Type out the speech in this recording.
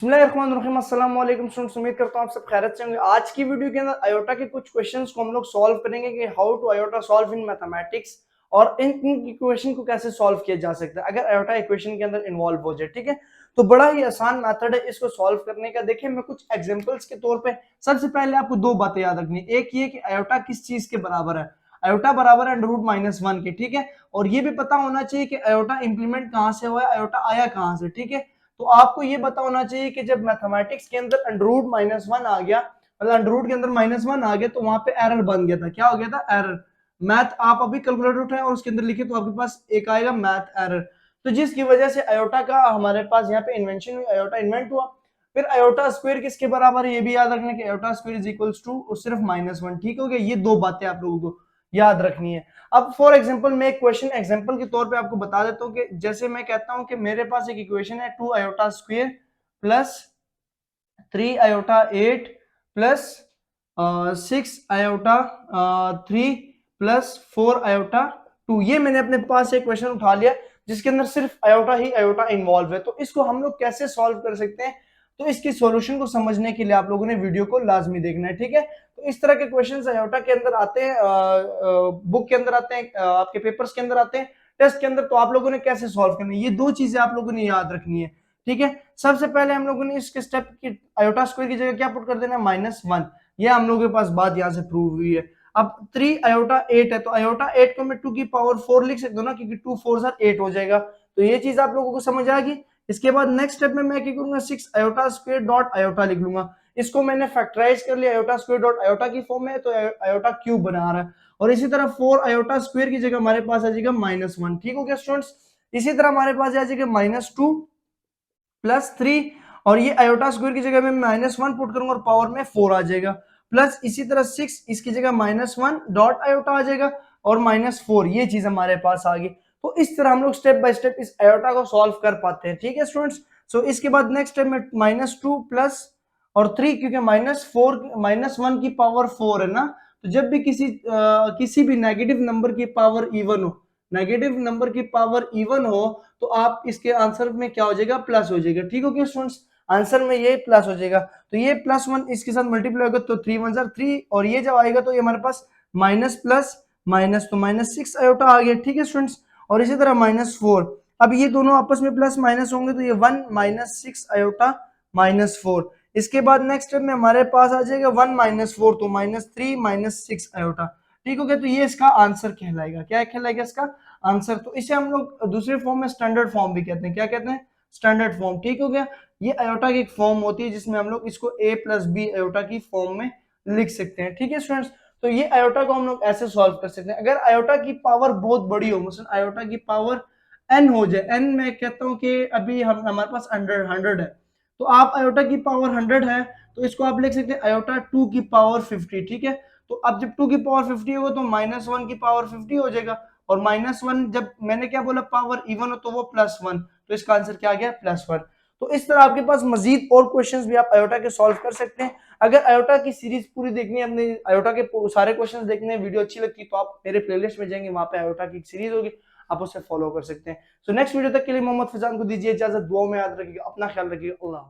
बिस्मिल्लाहिर्रहमानिर्रहीम, अस्सलाम वालेकुम स्टूडेंट्स। उम्मीद करता हूँ आप सब खैरियत से होंगे। आज की वीडियो के अंदर आयोटा के कुछ क्वेश्चंस को हम लोग सॉल्व करेंगे कि how to iota solve in mathematics और इन इक्वेशन को कैसे सॉल्व किया जा सकता है अगर आयोटा इक्वेशन के अंदर इन्वॉल्व हो जाए। ठीक है, तो बड़ा ही आसान मेथड है इसको सॉल्व करने का। देखिए, मैं कुछ एग्जांपल्स के तौर पे सबसे पहले आपको दो बातें याद रखनी है। एक ये कि आयोटा किस चीज के बराबर है। आयोटा बराबर है √-1 के। ठीक है, और ये भी पता होना चाहिए कि आयोटा इंप्लीमेंट कहाँ से हुआ है, आयोटा आया कहाँ से। ठीक है, तो आपको ये पता होना चाहिए कि जब मैथमेटिक्स के अंदर √-1 आ गया, मतलब अंडर के अंदर -1 आ गया, तो वहां पे एरर बन गया था। क्या हो गया था? एरर। मैथ आप अभी कैलकुलेटर उठाएं और उसके अंदर लिखे तो आपके पास एक आएगा मैथ एरर। तो जिसकी वजह से आयोटा का हमारे पास यहाँ पे इन्वेंशन हुई, आयोटा इन्वेंट हुआ। फिर आयोटा स्क्वायर किसके बराबर है, ये भी याद रखना कि iota square is equals to सिर्फ -1। ठीक हो गया, ये दो बातें आप लोगों को याद रखनी है। अब फॉर एग्जांपल मैं एक क्वेश्चन एग्जांपल के तौर पे आपको बता देता हूँ कि जैसे मैं कहता हूँ कि मेरे पास एक इक्वेशन है 2 iota square plus 3 iota 8 plus 6 iota 3 plus 4 iota 2। ये मैंने अपने पास एक क्वेश्चन उठा लिया जिसके अंदर सिर्फ आयोटा ही आयोटा इन्वॉल्व है। तो इसको हम लोग कैसे सॉल्व कर सकते हैं, तो इसकी सॉल्यूशन को समझने के लिए आप लोगों ने वीडियो को लाजमी देखना है। ठीक है, तो इस तरह के क्वेश्चंस आयोटा के अंदर आते हैं, बुक के अंदर आते हैं, आपके पेपर्स के अंदर आते हैं, टेस्ट के अंदर। तो आप लोगों ने कैसे सॉल्व करना है, ये दो चीजें आप लोगों ने याद रखनी है। ठीक है, सबसे पहले हम लोगों ने इसके स्टेप की आयोटा स्क्वायर की जगह क्या पुट कर देना है, -1। ये हम लोगों के पास बात यहां से प्रूव हुई है। अब 3 आयोटा 8 है, तो आयोटा 8 को मैं 2 की पावर 4 लिख सकता हूँ ना, क्योंकि 2 4 8 हो जाएगा। तो ये चीज आप लोगों को समझ आ गई। इसके बाद नेक्स्ट स्टेप में मैं क्या करूंगा, 6 आयोटा स्क्वायर डॉट आयोटा लिख लूंगा। इसको मैंने फैक्टराइज कर लिया, आयोटा स्क्वायर डॉट आयोटा की फॉर्म में, तो आयोटा क्यूब बना रहा है। और इसी तरह 4 आयोटा स्क्वायर की जगह हमारे पास आ जाएगा -1। ठीक हो गया स्टूडेंट्स। इसी तरह हमारे पास आ जाएगा -2 प्लस 3, और ये आयोटा स्क्वायर की जगह में -1 पुट करूंगा और पावर में 4 आ जाएगा। प्लस इसी तरह 6 इसकी जगह -1 डॉट आयोटा आ जाएगा और -4, ये चीज हमारे पास आ गई। तो इस तरह हम लोग स्टेप बाय स्टेप इस आयोटा को सॉल्व कर पाते हैं। ठीक है स्टूडेंट्स। सो इसके बाद नेक्स्ट स्टेप में -2 प्लस और 3, क्योंकि -1 की पावर 4 है ना, तो जब भी किसी भी नेगेटिव नंबर की पावर इवन हो, नेगेटिव नंबर की पावर इवन हो, तो आप इसके आंसर में क्या हो जाएगा, प्लस हो जाएगा। ठीक हो गया स्टूडेंट्स, आंसर में ये प्लस हो जाएगा। तो ये +1 इसके साथ मल्टीप्लाई होगा तो 3 1 3, और ये जब आएगा तो ये हमारे पास माइनस प्लस माइनस, तो -6 आयोटा आ गया। ठीक है स्टूडेंट्स, और इसी तरह -4। अब ये दोनों आपस में प्लस माइनस होंगे तो ये 1 -6 आयोटा -4। इसके बाद नेक्स्ट स्टेप में हमारे पास आ जाएगा 1 -4, तो -3 -6 आयोटा। ठीक हो गया, तो ये इसका आंसर कहलाएगा। क्या कहलाएगा इसका आंसर? तो इसे हम लोग दूसरे फॉर्म में स्टैंडर्ड फॉर्म भी कहते हैं। क्या कहते हैं? Standard form. ठीक हो गया, ये आयोटा की एक फॉर्म होती है जिसमें हम लोग इसको a + b आयोटा की फॉर्म में लिख सकते हैं। ठीक है स्टूडेंट्स, तो ये आयोटा को हम लोग ऐसे सॉल्व कर सकते हैं। अगर आयोटा की पावर बहुत बड़ी हो, मतलब आयोटा की पावर n हो जाए, n मैं कहता हूं कि अभी हम हमारे पास 100 है, तो आप आयोटा की पावर 100 है, तो इसको आप लिख सकते हैं आयोटा 2 की पावर 50। ठीक है, तो अब जब 2 की पावर 50 होगा तो -1 की पावर 50 हो जाएगा, और -1 जब मैंने क्या बोला, पावर इवन हो तो वो +1, तो इसका आंसर क्या आ गया, +1। तो इस तरह आपके पास मजीद और क्वेश्चंस भी आप आयोटा के सॉल्व कर सकते हैं। अगर आयोटा की सीरीज पूरी देखनी है, अपने आयोटा के सारे क्वेश्चंस देखने हैं, वीडियो अच्छी लगती है तो आप मेरे प्लेलिस्ट में जाएंगे, वहां पे आयोटा की सीरीज होगी, आप उसे फॉलो कर सकते हैं। सो नेक्स्ट वीडियो तक के लिए मोहम्मद फैजान को दीजिए इजाजत। दुआ में याद रखिएगा, अपना ख्याल रखिएगा। अल्लाह।